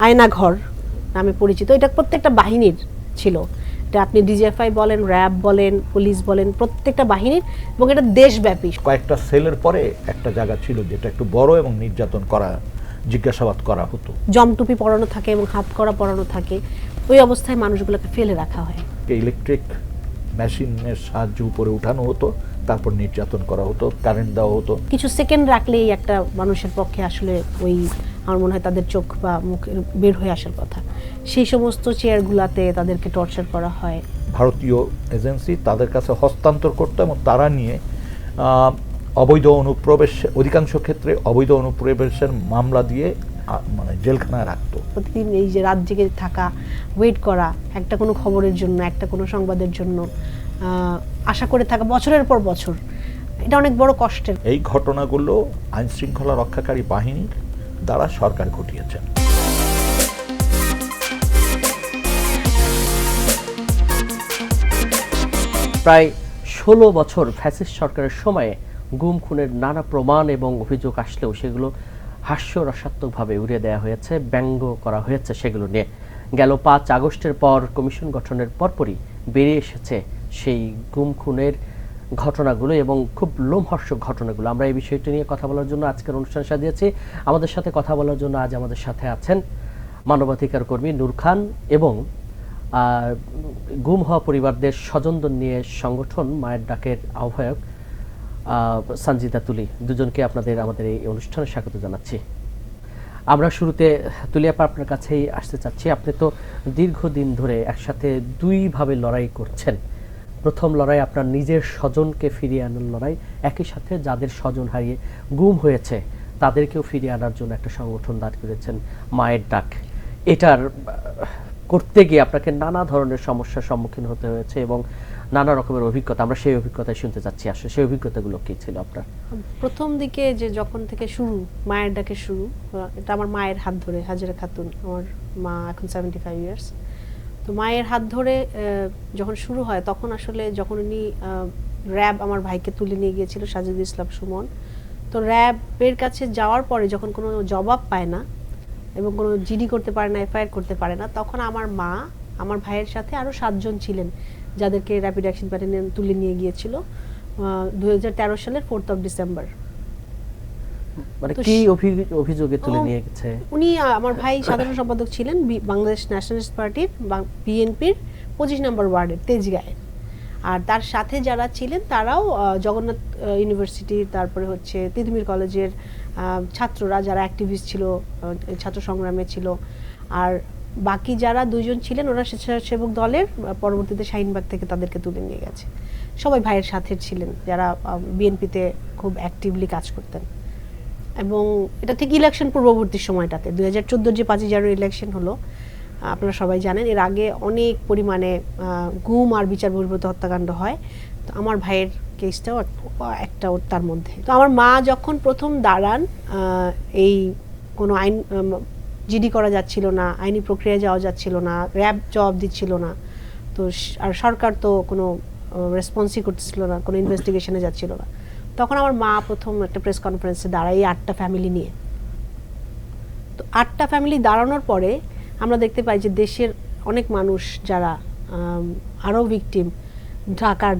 আয়নাঘর নামে পরিচিত। এটা প্রত্যেকটা বাহিনীর ছিল। এটা আপনি ডিজিএফআই বলেন, র্যাব বলেন, পুলিশ বলেন, প্রত্যেকটা বাহিনীর, এবং এটা দেশব্যাপী। কয়েকটা সেলের পরে একটা জায়গা ছিল যেটা একটু বড় এবং নির্যাতন করা, জিজ্ঞাসাবাদ করা হতো। জমটুপি পরানো থাকে এবং হাত করা পরানো থাকে, ওই অবস্থায় মানুষগুলোকে ফেলে রাখা হয়। ইলেকট্রিক মেশিনের সাহায্যে উপরে উঠানো হতো, তারপর নির্যাতন করা হতো, কারেন্ট দেওয়া হতো। কিছু সেকেন্ড রাখলেই একটা মানুষের পক্ষে আসলে ওই, আমার মনে হয় তাদের চোখ বা মুখ বের হয়ে আসার কথা। সেই সমস্ত চেয়ারগুলাতে তাদেরকে টর্চার করা হয়। ভারতীয় এজেন্সি তাদের কাছে হস্তান্তর করতো এবং তারা নিয়ে অবৈধ অনুপ্রবেশ, অধিকাংশ ক্ষেত্রে অবৈধ অনুপ্রবেশের মামলা দিয়ে মানে জেলখানায় রাখতো। প্রতিদিন এই যে রাত জেগে থাকা, ওয়েট করা, একটা কোনো খবরের জন্য, একটা কোনো সংবাদের জন্য আশা করে থাকা বছরের পর বছর, এটা অনেক বড় কষ্টের। এই ঘটনাগুলো আইন শৃঙ্খলা রক্ষাকারী বাহিনীর দ্বারা সরকার ঘটিয়েছেন। প্রায় ১৬ বছর ফ্যাসিস্ট সরকারের সময়ে গুম খুনের নানা প্রমাণ এবং অভিযোগ আসলেও সেগুলো হাস্যরসাত্মকভাবে উড়িয়ে দেওয়া হয়েছে, ব্যঙ্গ করা হয়েছে সেগুলো নিয়ে। গেল ৫ আগস্টের পর কমিশন গঠনের পরপরই বেরিয়ে এসেছে সেই গুম খুনের ঘটনাগুলো এবং খুব লোমহর্ষক ঘটনাগুলো। আমরা এই বিষয়টি নিয়ে কথা বলার জন্য আজকের অনুষ্ঠান সাজিয়েছি। আমাদের সাথে কথা বলার জন্য আজ আমাদের সাথে আছেন মানবাধিকার কর্মী নূর খান এবং গুম হওয়া পরিবারদের স্বজনদের নিয়ে সংগঠন মায়ের ডাকের আহ্বায়ক সঞ্জিদা তুলি। দুজনকে আমাদের এই অনুষ্ঠানে স্বাগত জানাচ্ছি। আমরা শুরুতে তুলি আপা আপনার কাছেই আসতে চাচ্ছি। আপনি তো দীর্ঘদিন ধরে একসাথে দুইভাবে লড়াই করছেন। প্রথম লড়াই আপনার নিজের স্বজনকে ফিরিয়ে আনার লড়াই, একই সাথে যাদের স্বজন হারিয়ে গুম হয়েছে তাদেরকেও ফিরিয়ে আনার জন্য একটা সংগঠন দাঁড় করেছেন মায়ের ডাক। এটার করতে গিয়ে আপনাকে নানা ধরনের সমস্যার সম্মুখীন হতে হয়েছে এবং নানা রকমের অভিজ্ঞতা, আমরা সেই অভিজ্ঞতায় শুনতে চাচ্ছি। আসলে সেই অভিজ্ঞতাগুলো কি ছিল আপনার? প্রথম দিকে যে যখন থেকে শুরু, মায়ের ডাকে শুরু, এটা আমার মায়ের হাত ধরে, হাজেরা খাতুন, আমার মা এখন 75 ইয়ার্স। তো মায়ের হাত ধরে যখন শুরু হয়, তখন আসলে যখন উনি র্যাব আমার ভাইকে তুলে নিয়ে গিয়েছিল, সাজিদুল ইসলাম সুমন, তো র্যাবের কাছে যাওয়ার পরে যখন কোনো জবাব পায় না এবং কোনো জিডি করতে পারে না, এফআইআর করতে পারে না, তখন আমার মা আমার ভাইয়ের সাথে আরও 7 জন ছিলেন যাদেরকে র্যাপিড অ্যাকশন ব্যাটালিয়ন তুলে নিয়ে গিয়েছিল 2013 সালের 4 ডিসেম্বর। মানে কি অভিযোগে তুলে নিয়ে গেছে? উনি, আমার ভাই সাধারণ সম্পাদক ছিলেন বাংলাদেশ ন্যাশনালিস্ট পার্টির, বিএনপির 25 নম্বর ওয়ার্ডের তেজগাঁয়ে। আর তার সাথে যারা ছিলেন তারাও জগন্নাথ ইউনিভার্সিটি, তারপরে হচ্ছে তিতুমির কলেজের ছাত্ররা যারা অ্যাক্টিভিস্ট ছিল, ছাত্র সংগ্রামে ছিল। আর বাকি যারা 2 জন ছিলেন ওরা স্বেচ্ছাসেবক দলের, পরবর্তীতে শাহিনবাগ থেকে তাদেরকে তুলে নিয়ে গেছে। সবাই ভাইয়ের সাথে ছিলেন যারা বিএনপিতে খুব অ্যাক্টিভলি কাজ করতেন। এবং এটা ঠিক ইলেকশন পূর্ববর্তী সময়টাতে 2014 যে 5 জানুয়ারি ইলেকশন হলো, আপনারা সবাই জানেন এর আগে অনেক পরিমাণে গুম আর বিচার বহির্ভূত হত্যাকাণ্ড হয়। তো আমার ভাইয়ের কেসটাও একটা তার মধ্যে। তো আমার মা যখন প্রথম দাঁড়ান, এই কোনো আইন জিডি করা যাচ্ছিল না, আইনি প্রক্রিয়ায় যাওয়া যাচ্ছিল না, র্যাব জবাব দিচ্ছিল না, তো আর সরকার তো কোনো রেসপন্সই করতেছিল না, কোনো ইনভেস্টিগেশনে যাচ্ছিল না, তখন আমার মা প্রথম একটা প্রেস কনফারেন্সে দাঁড়ায় এই 8টা ফ্যামিলি নিয়ে। তো 8টা ফ্যামিলি দাঁড়ানোর পরে আমরা দেখতে পাই যে দেশের অনেক মানুষ যারা আরও ভিকটিম,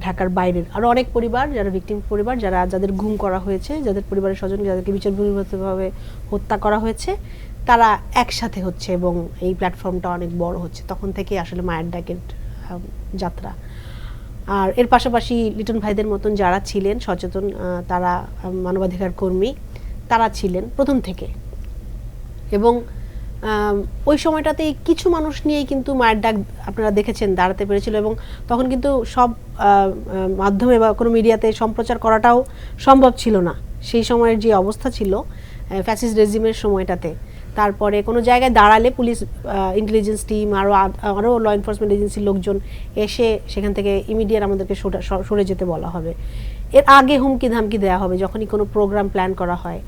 ঢাকার বাইরের আরও অনেক পরিবার যারা ভিকটিম পরিবার, যাদের গুম করা হয়েছে, যাদের পরিবারের স্বজন যাদেরকে বিচার বহির্ভূতভাবে হত্যা করা হয়েছে, তারা একসাথে হচ্ছে এবং এই প্ল্যাটফর্মটা অনেক বড় হচ্ছে। তখন থেকে আসলে মায়ের ডাকের যাত্রা। আর এর পাশাপাশি লিটন ভাইদের মতন যারা ছিলেন সচেতন, তারা মানবাধিকার কর্মী, তারা ছিলেন প্রথম থেকে। এবং ওই সময়টাতে কিছু মানুষ নিয়েই কিন্তু মায়ের ডাক আপনারা দেখেছেন দাঁড়াতে পেরেছিল। এবং তখন কিন্তু সব মাধ্যমে বা কোনো মিডিয়াতে সম্প্রচার করাটাও সম্ভব ছিল না সেই সময়ের যে অবস্থা ছিল ফ্যাসিস্ট রেজিমের সময়টাতে। তারপরে কোনো জায়গায় দাঁড়ালে পুলিশ, ইন্টেলিজেন্স টিম, আরও ল এনফোর্সমেন্ট এজেন্সির লোকজন এসে সেখান থেকে ইমিডিয়েট আমাদেরকে সরে যেতে বলা হবে। এর আগে হুমকি ধামকি দেওয়া হবে যখনই কোনো প্রোগ্রাম প্ল্যান করা হয়,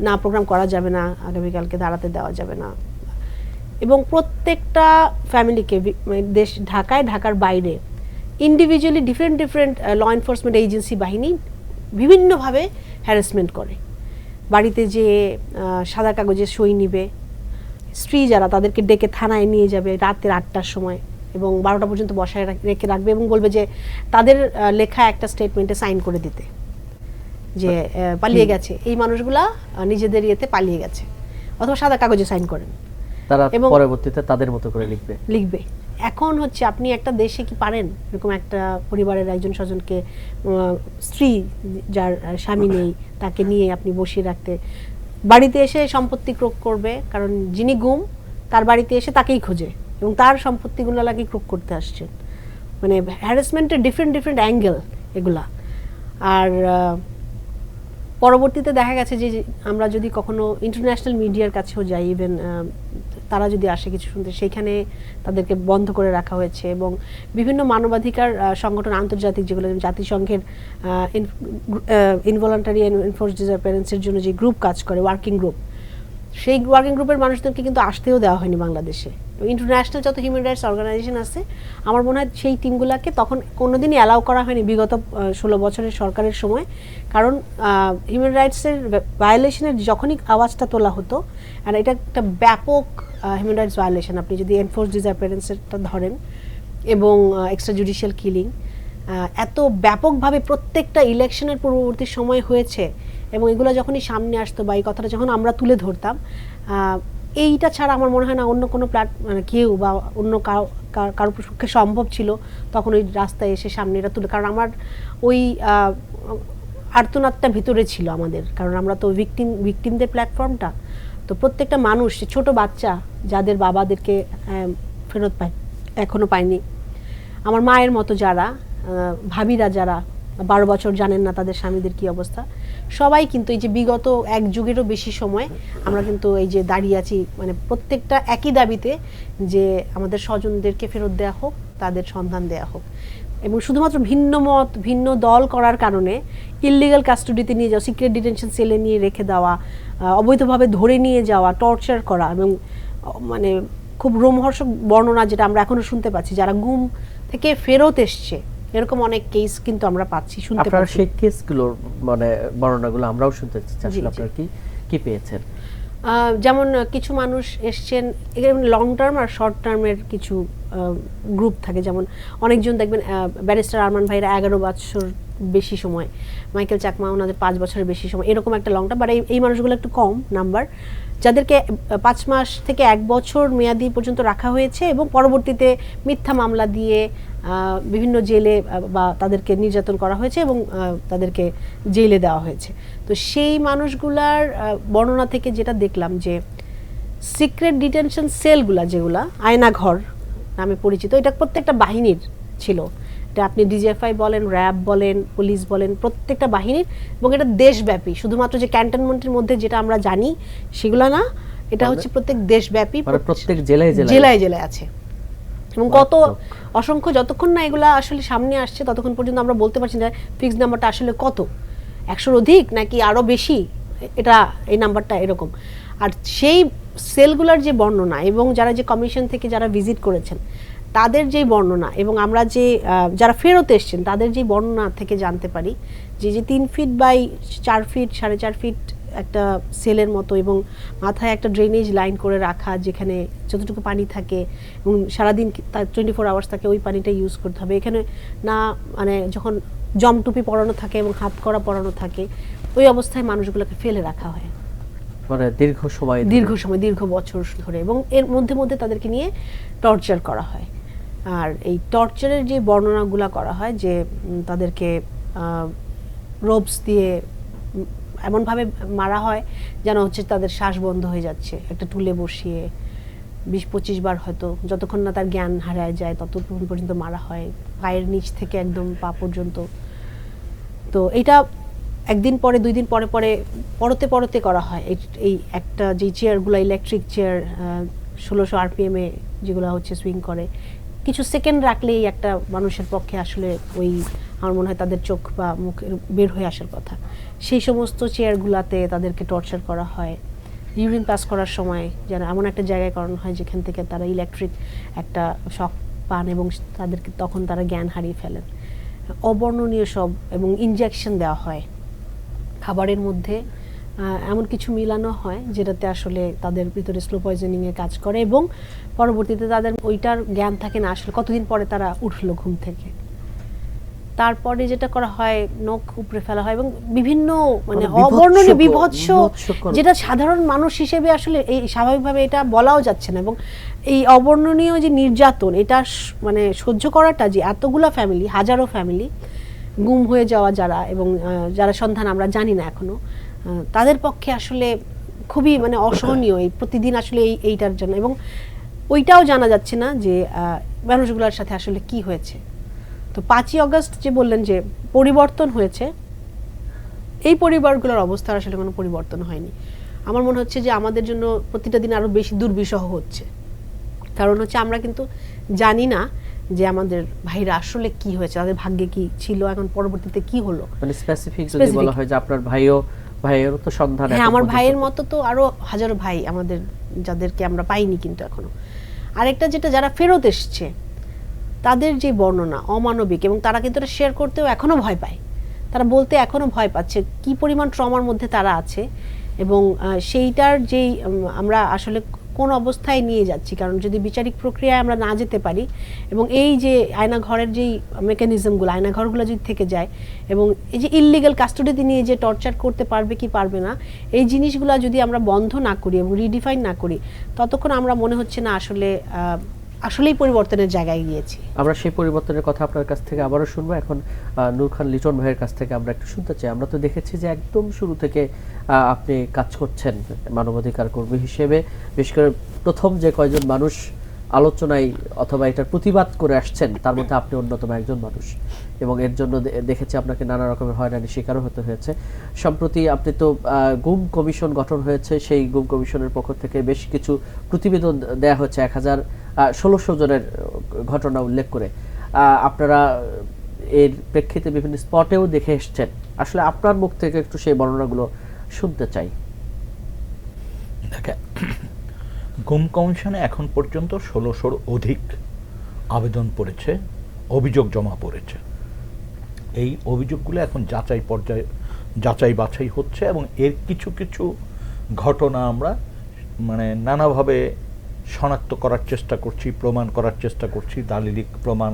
না প্রোগ্রাম করা যাবে না, আগামীকালকে দাঁড়াতে দেওয়া যাবে না। এবং প্রত্যেকটা ফ্যামিলিকে ঢাকার বাইরে individually different law enforcement agency বাহিনী বিভিন্নভাবে হ্যারাসমেন্ট করে। বাড়িতে যে সাদা কাগজে সই নিবে, স্ত্রী যারা তাদেরকে ডেকে থানায় নিয়ে যাবে রাতের 8টার সময় এবং 12টা পর্যন্ত বসায় রেখে রাখবে এবং বলবে যে তাদের লেখা একটা স্টেটমেন্টে সাইন করে দিতে যে পালিয়ে গেছে, এই মানুষগুলা নিজেদের ইয়েতে পালিয়ে গেছে, অথবা সাদা কাগজে সাইন করেন, তারা এবং পরবর্তীতে তাদের মতো করে লিখবে। এখন হচ্ছে আপনি একটা দেশে কি পারেন এরকম একটা পরিবারের একজন স্বজনকে স্ত্রী যার স্বামী নেই তাকে নিয়ে আপনি বসিয়ে রাখতে, বাড়িতে এসে সম্পত্তি ক্রোক করবে, কারণ যিনি গুম তার বাড়িতে এসে তাকেই খোঁজে এবং তার সম্পত্তিগুলো লাগে ক্রোক করতে আসছেন, মানে হ্যারাসমেন্টের ডিফারেন্ট অ্যাঙ্গেল এগুলা। আর পরবর্তীতে দেখা গেছে যে আমরা যদি কখনো ইন্টারন্যাশনাল মিডিয়ার কাছেও যাই, ইভেন তারা যদি আসে কিছু শুনতে, সেইখানে তাদেরকে বন্ধ করে রাখা হয়েছে এবং বিভিন্ন মানবাধিকার সংগঠন আন্তর্জাতিক যেগুলো জাতিসংঘের ইনভলান্টারি এনফোর্সড ডিসঅ্যাপিয়ারেন্সের জন্য যে গ্রুপ কাজ করে, ওয়ার্কিং গ্রুপ, সেই ওয়ার্কিং গ্রুপের মানুষদেরকে কিন্তু আসতেও দেওয়া হয়নি বাংলাদেশে। ইন্টারন্যাশনাল যত হিউম্যান রাইটস অর্গানাইজেশন আছে আমার মনে হয় সেই টিমগুলোকে তখন কোনোদিনই অ্যালাউ করা হয়নি বিগত 16 বছরের সরকারের সময়, কারণ হিউম্যান রাইটসের ভায়োলেশনের যখনই আওয়াজটা তোলা হতো, আর এটা একটা ব্যাপক হিউম্যান রাইটস ভায়োলেশন, আপনি যদি এনফোর্স ডিসঅ্যাপিয়ারেন্সেরটা ধরেন এবং এক্সট্রা জুডিশিয়াল কিলিং এত ব্যাপকভাবে প্রত্যেকটা ইলেকশনের পূর্ববর্তী সময় হয়েছে এবং এগুলো যখনই সামনে আসতো বা এই কথাটা যখন আমরা তুলে ধরতাম, এইটা ছাড়া আমার মনে হয় না অন্য কোনো মানে কেউ বা অন্য কারোর পক্ষে সম্ভব ছিল তখন ওই রাস্তায় এসে সামনে এটা তুলে, কারণ আমার ওই আর্তনাদটা ভিতরে ছিল আমাদের, কারণ আমরা তো ভিকটিমদের প্ল্যাটফর্মটা, তো প্রত্যেকটা মানুষ, ছোট বাচ্চা যাদের বাবাদেরকে ফেরত এখনো পায়নি, আমার মায়ের মতো যারা ভাবিরা যারা 12 বছর জানেন না তাদের স্বামীদের কি অবস্থা, সবাই কিন্তু এই যে বিগত এক যুগেরও বেশি সময় আমরা কিন্তু এই যে দাঁড়িয়ে আছি, মানে প্রত্যেকটা একই দাবিতে যে আমাদের স্বজনদেরকে ফেরত দেওয়া হোক, তাদের সন্ধান দেওয়া হোক, এবং শুধুমাত্র ভিন্ন মত ভিন্ন দল করার কারণে ইললিগাল কাস্টডিতে নিয়ে যাওয়া, সিক্রেট ডিটেনশন সেলে নিয়ে রেখে দেওয়া, অবৈধভাবে ধরে নিয়ে যাওয়া, টর্চার করা, এবং মানে খুব রোমহর্ষক বর্ণনা যেটা আমরা এখনো শুনতে পাচ্ছি, যারা গুম থেকে ফেরত এসছে এরকম অনেক কেস কিন্তু আমরা পাচ্ছি, শুনতে পাচ্ছি। সেই কেসগুলোর মানে বর্ণনাগুলো আমরাও শুনতে চাচ্ছি, আসলে আপনারা কি পেয়েছেন? যেমন কিছু মানুষ এসছেন, লং টার্ম আর শর্ট টার্মের কিছু গ্রুপ থাকে, যেমন অনেকজন দেখবেন ব্যারিস্টার আরমান ভাইরা 11 বছর বেশি সময়, মাইকেল চাকমা ওনাদের 5 বছরের বেশি সময়, এরকম একটা লং টার্ম, বাট এই মানুষগুলো একটু কম নাম্বার, যাদেরকে 5 মাস থেকে 1 বছর মেয়াদি পর্যন্ত রাখা হয়েছে এবং পরবর্তীতে মিথ্যা মামলা দিয়ে বিভিন্ন জেলে বা তাদেরকে নির্যাতন করা হয়েছে এবং তাদেরকে জেলে দেওয়া হয়েছে। তো সেই মানুষগুলার বর্ণনা থেকে যেটা দেখলাম যে সিক্রেট ডিটেনশন সেলগুলা, যেগুলা আয়নাঘর নামে পরিচিত, এটা প্রত্যেকটা বাহিনীর ছিল, এটা আপনি ডিজিএফআই বলেন, র্যাব বলেন, পুলিশ বলেন, প্রত্যেকটা বাহিনীর, এবং এটা দেশব্যাপী, শুধুমাত্র যে ক্যান্টনমেন্টের মধ্যে যেটা আমরা জানি সেগুলো না, এটা হচ্ছে প্রত্যেক দেশব্যাপী, প্রত্যেক জেলায় জেলায় আছে। এবং কত অসংখ্য, যতক্ষণ না এগুলা আসলে সামনে আসছে ততক্ষণ পর্যন্ত আমরা বলতে পারছি না ফিক্সড নাম্বারটা আসলে কত, 100-র অধিক নাকি আরো বেশি, এটা এই নাম্বারটা এরকম। আর সেই সেলগুলার যে বর্ণনা এবং যারা যে কমিশন থেকে যারা ভিজিট করেছেন তাদের যে বর্ণনা, এবং আমরা যে যারা ফেরত এসছেন তাদের যে বর্ণনা থেকে জানতে পারি যে 3 ফিট বাই 4 ফিট 4.5 ফিট একটা সেলের মতো, এবং মাথায় একটা ড্রেনেজ লাইন করে রাখা, যেখানে যতটুকু পানি থাকে এবং সারাদিন 24 আওয়ার্স থাকে ওই পানিটা ইউজ করতে হবে, এখানে না মানে যখন জমটুপি পরানো থাকে এবং হাত করা পরানো থাকে, ওই অবস্থায় মানুষগুলোকে ফেলে রাখা হয়, মানে দীর্ঘ সময় দীর্ঘ বছর ধরে, এবং এর মধ্যে তাদেরকে নিয়ে টর্চার করা হয়। আর এই টর্চারের যে বর্ণনাগুলো করা হয় যে তাদেরকে রোপস দিয়ে এমনভাবে মারা হয় যেন হচ্ছে তাদের শ্বাস বন্ধ হয়ে যাচ্ছে, একটা টুলে বসিয়ে 20-25 বার হয়তো, যতক্ষণ না তার জ্ঞান হারায় যায় ততক্ষণ পর্যন্ত মারা হয়, পায়ের নিচ থেকে একদম পা পর্যন্ত। তো এটা একদিন পরে 2 দিন পরে পরতে করা হয়। এই একটা যে চেয়ারগুলো, ইলেকট্রিক চেয়ার 1600 RPM এ যেগুলো হচ্ছে সুইং করে, কিছু সেকেন্ড রাখলেই একটা মানুষের পক্ষে আসলে ওই আমার মনে হয় তাদের চোখ বা মুখ বের হয়ে আসার কথা, সেই সমস্ত চেয়ারগুলাতে তাদেরকে টর্চার করা হয়। ইউরিন পাস করার সময় যেন এমন একটা জায়গায় করানো হয় যেখান থেকে তারা ইলেকট্রিক একটা শক পান এবং তাদেরকে তখন তারা জ্ঞান হারিয়ে ফেলেন। অবর্ণনীয় সব, এবং ইনজেকশন দেওয়া হয় খাবারের মধ্যে, এমন কিছু মিলানো হয় যেটাতে আসলে তাদের ভিতরে স্লো পয়জনিংয়ের কাজ করে, এবং পরবর্তীতে তাদের ওইটার জ্ঞান থাকে না আসলে কতদিন পরে তারা উঠলো ঘুম থেকে। তারপরে যেটা করা হয়, নখ উপড়ে ফেলা হয় এবং বিভিন্ন মানে অবর্ণনীয় বিভৎস, যেটা সাধারণ মানুষ হিসেবে আসলে এই স্বাভাবিকভাবে এটা বলাও যাচ্ছে না। এবং এই অবর্ণনীয় যে নির্যাতন, এটা মানে সহ্য করাটা, যে এতগুলা ফ্যামিলি, হাজারো ফ্যামিলি গুম হয়ে যাওয়া যারা, এবং যারা সন্ধান আমরা জানি না এখনো, তাদের পক্ষে আসলে খুবই মানে অসহনীয় এই প্রতিদিন আসলে এইটার জন্য। এবং ওইটাও জানা যাচ্ছে না যে মানুষগুলোর সাথে আসলে কি হয়েছে। তো 5ই আগস্ট যে বললেন যে পরিবর্তন হয়েছে, এই পরিবারগুলোর অবস্থার আসলে কোনো পরিবর্তন হয়নি। আমার মনে হচ্ছে যে আমাদের জন্য প্রতিটা দিন আরো বেশি দুর্বিষহ হচ্ছে। কারণ হচ্ছে আমরা কিন্তু জানি না যে আমাদের ভাইরা আসলে কি হয়েছে, তাদের ভাগ্যে কি ছিল, এখন পরবর্তীতে কি হলো। মানে স্পেসিফিক যদি বলা হয় যে আপনার ভাইয়েরও তো সন্ধান, হ্যাঁ, আমার ভাইয়ের মতো তো আরো হাজারো ভাই আমাদের, যাদেরকে আমরা পাইনি কিন্তু এখনো। আরেকটা যেটা, যারা ফেরত এসছে তাদের যে বর্ণনা অমানবিক, এবং তারা কিন্তু এটা শেয়ার করতেও এখনো ভয় পায়, তারা বলতে এখনো ভয় পাচ্ছে কি পরিমাণ ট্রমার মধ্যে তারা আছে, এবং সেইটার যেই আমরা আসলে কোন অবস্থায় নিয়ে যাচ্ছি। কারণ যদি বিচারিক প্রক্রিয়ায় আমরা না যেতে পারি, এবং এই যে আয়নাঘরের যেই মেকানিজমগুলো, আয়নাঘরগুলো যদি থেকে যায়, এবং এই যে ইললিগাল কাস্টডিতে নিয়ে যে টর্চার করতে পারবে কি পারবে না, এই জিনিসগুলো যদি আমরা বন্ধ না করি এবং রিডিফাইন না করি, ততক্ষণ আমরা মনে হচ্ছে না আসলেই পরিবর্তনের জায়গায় গিয়েছি। আমরা সেই পরিবর্তনের কথা আপনার কাছ থেকে আবারও শুনবো। এখন নূর খান লিটন ভাইয়ের কাছ থেকে আমরা একটু শুনতে চাই। আমরা তো দেখেছি যে একদম শুরু থেকে আপনি কাজ করছেন মানবাধিকার কর্মী হিসেবে, বিশেষ করে প্রথম যে কয়জন মানুষ আলোচনায় অথবা এটার প্রতিবাদ করে আসছেন তার মধ্যে আপনি অন্যতম একজন মানুষ, এবং এর জন্য দেখেছি আপনাকে নানা রকমের হয়রানির শিকারও হতে হয়েছে। সম্প্রতি আপনি তো গুম কমিশন গঠন হয়েছে, সেই গুম কমিশনের পক্ষ থেকে বেশ কিছু প্রতিবেদন দেয়া হচ্ছে 1600 জনের ঘটনা উল্লেখ করে। আপনারা এর প্রেক্ষিতে বিভিন্ন স্পটেও দেখে এসছেন, আসলে আপনার মুখ থেকে একটু সেই বর্ণনাগুলো শুনতে চাই। দেখেন, গুম কমিশনে এখন পর্যন্ত 1600-র অধিক আবেদন পড়েছে, অভিযোগ জমা পড়েছে। এই অভিযোগগুলো এখন যাচাই বাছাই হচ্ছে, এবং এর কিছু কিছু ঘটনা আমরা মানে নানাভাবে শনাক্ত করার চেষ্টা করছি, প্রমাণ করার চেষ্টা করছি, দালিলিক প্রমাণ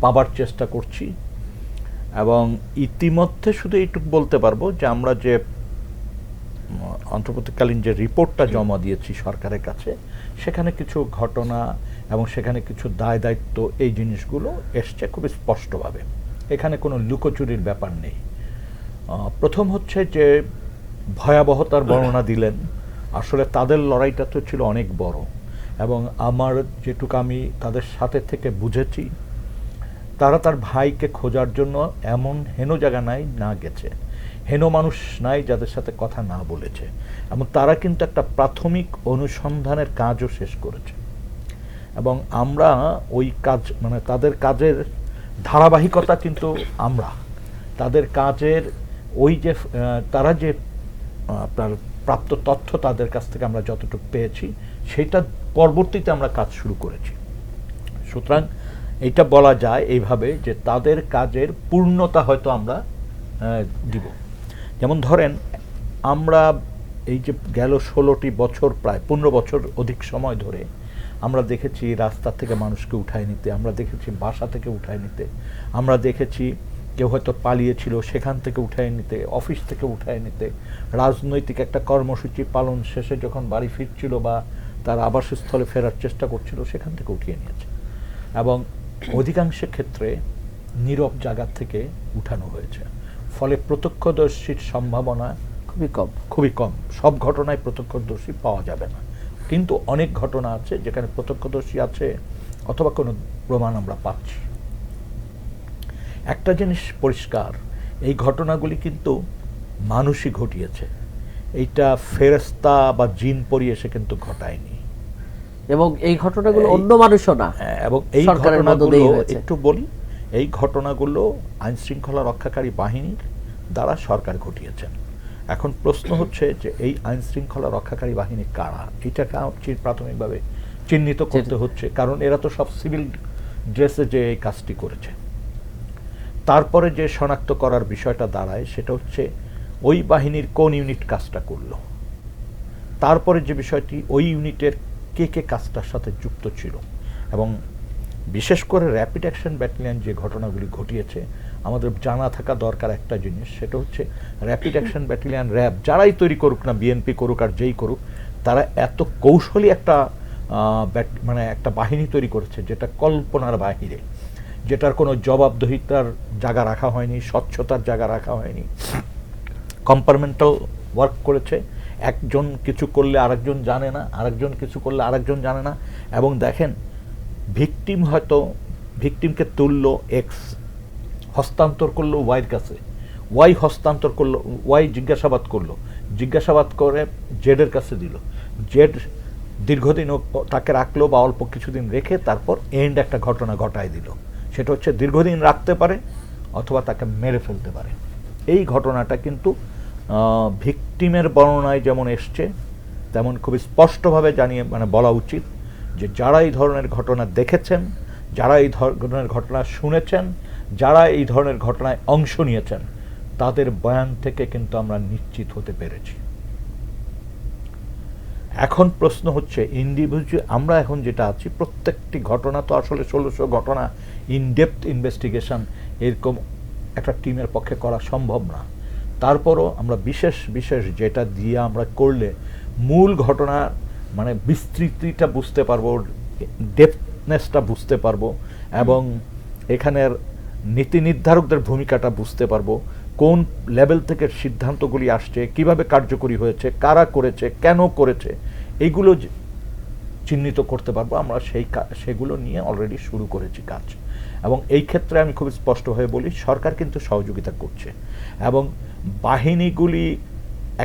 পাবার চেষ্টা করছি। এবং ইতিমধ্যে শুধু এইটুকু বলতে পারবো যে আমরা যে অন্তর্বর্তীকালীন যে রিপোর্টটা জমা দিয়েছি সরকারের কাছে, সেখানে কিছু ঘটনা এবং সেখানে কিছু দায় দায়িত্ব, এই জিনিসগুলো এসছে খুবই স্পষ্টভাবে। এখানে কোনো লুকোচুরির ব্যাপার নেই। প্রথম হচ্ছে যে ভয়াবহতার বর্ণনা দিলেন, আসলে তাদের লড়াইটা তো ছিল অনেক বড়, এবং আমার যেটুকু আমি তাদের সাথে থেকে বুঝেছি, তারা তার ভাইকে খোঁজার জন্য এমন হেন জায়গা না গেছে, হেন মানুষ নাই যাদের সাথে কথা না বলেছে, এবং তারা কিন্তু একটা প্রাথমিক অনুসন্ধানের কাজও শেষ করেছে। এবং আমরা ওই কাজ মানে তাদের কাজের ধারাবাহিকতা, কিন্তু আমরা তাদের কাজের ওই যে তারা যে আপনার প্রাপ্ত তথ্য তাদের কাছ থেকে আমরা যতটুকু পেয়েছি, সেটা পরবর্তীতে আমরা কাজ শুরু করেছি। সুতরাং এটা বলা যায় এইভাবে যে তাদের কাজের পূর্ণতা হয়তো আমরা দিব। যেমন ধরেন, আমরা এই যে গেল 16টি বছর, প্রায় 15 বছর অধিক সময় ধরে আমরা দেখেছি রাস্তা থেকে মানুষকে উঠায় নিতে, আমরা দেখেছি বাসা থেকে উঠায় নিতে, আমরা দেখেছি কেউ হয়তো পালিয়েছিল সেখান থেকে উঠায় নিতে, অফিস থেকে উঠায় নিতে, রাজনৈতিক একটা কর্মসূচি পালন শেষে যখন বাড়ি ফিরছিল বা তার আবাসস্থলে ফেরার চেষ্টা করছিল, সেখান থেকে উঠিয়ে নিয়েছে। এবং অধিকাংশ ক্ষেত্রে নীরব জায়গা থেকে উঠানো হয়েছে, ফলে প্রত্যক্ষদর্শীর সম্ভাবনা খুবই কম। সব ঘটনায় প্রত্যক্ষদর্শী পাওয়া যাবে না, কিন্তু অনেক ঘটনা আছে যেখানে প্রত্যক্ষদর্শী আছে অথবা কোনো প্রমাণ আমরা পাচ্ছি। একটা জিনিস পরিষ্কার, এই ঘটনাগুলি কিন্তু মানুষই ঘটিয়েছে, এইটা ফেরেশতা বা জিন পরি এসে কিন্তু ঘটায়নি, এবং এই ঘটনাগুলো অন্য মানুষও না। এবং এই ঘটনাগুলো একটু বলি, এই ঘটনাগুলো আইন শৃঙ্খলা রক্ষাকারী বাহিনীর দ্বারা সরকার ঘটিয়েছেন। এখন প্রশ্ন হচ্ছে যে এই আইন শৃঙ্খলা রক্ষাকারী বাহিনী কারা, এটাকে প্রাথমিকভাবে চিহ্নিত করতে হচ্ছে, কারণ এরা তো সব সিভিল ড্রেসে যে এই কাজটি করেছে। তারপরে যে শনাক্ত করার বিষয়টা দাঁড়ায় সেটা হচ্ছে ওই বাহিনীর কোন ইউনিট কাজটা করলো, তারপরে যে বিষয়টি ওই ইউনিটের কে কে কাজটার সাথে যুক্ত ছিল, এবং বিশেষ করে র্যাপিড অ্যাকশন ব্যাটালিয়ন যে ঘটনাগুলি ঘটিয়েছে আমাদের জানা থাকা দরকার একটা জিনিস, সেটা হচ্ছে র্যাপিড অ্যাকশন ব্যাটালিয়ন র্যাব যারাই তৈরি করুক না, বিএনপি করুক আর যেই করুক, তারা এত কৌশলী একটা মানে একটা বাহিনী তৈরি করেছে যেটা কল্পনার বাহিরে, যেটার কোনো জবাবদিহিতার জায়গা রাখা হয়নি, স্বচ্ছতার জায়গা রাখা হয়নি, কম্পার্টমেন্টাল ওয়ার্ক করেছে। একজন কিছু করলে আরেকজন জানে না, আরেকজন কিছু করলে আরেকজন জানে না। এবং দেখেন, ভিকটিম হয়তো ভিকটিমকে তুললো এক্স, হস্তান্তর করলো ওয়াইয়ের কাছে, ওয়াই হস্তান্তর করলো, ওয়াই জিজ্ঞাসাবাদ করে জেডের কাছে দিল, জেড দীর্ঘদিন তাকে রাখলো বা অল্প কিছুদিন রেখে তারপর এন্ড একটা ঘটনা ঘটায় দিল। সেটা হচ্ছে দীর্ঘদিন রাখতে পারে অথবা তাকে মেরে ফেলতে পারে। এই ঘটনাটা কিন্তু ভিকটিমের বর্ণনায় যেমন এসছে তেমন খুবই স্পষ্টভাবে জানিয়ে মানে বলা উচিত যে যারা এই ধরনের ঘটনা দেখেছেন, যারা এই ধরনের ঘটনা শুনেছেন, যারা এই ধরনের ঘটনায় অংশ নিয়েছেন, তাদের বয়ান থেকে কিন্তু আমরা নিশ্চিত হতে পেরেছি। এখন প্রশ্ন হচ্ছে ইন্ডিভিজুয়াল, আমরা এখন যেটা আছি, প্রত্যেকটি ঘটনা তো আসলে 1600 ঘটনা ইনডেপথ ইনভেস্টিগেশন এরকম একটা টিমের পক্ষে করা সম্ভব না। তারপরও আমরা বিশেষ বিশেষ যেটা দিয়ে আমরা করলে মূল ঘটনা মানে বিস্তৃতিটা বুঝতে পারবো, ডেপথনেসটা বুঝতে পারবো, এবং এখানের নীতি নির্ধারকদের ভূমিকাটা বুঝতে পারবো, কোন লেভেল থেকে সিদ্ধান্তগুলি আসছে, কিভাবে কার্যকরী হয়েছে, কারা করেছে, কেন করেছে, এইগুলো চিহ্নিত করতে পারবো। আমরা সেগুলো নিয়ে অলরেডি শুরু করেছি কাজ। এবং এই ক্ষেত্রে আমি খুব স্পষ্টভাবে বলি, সরকার কিন্তু সহযোগিতা করছে, এবং বাহিনীগুলি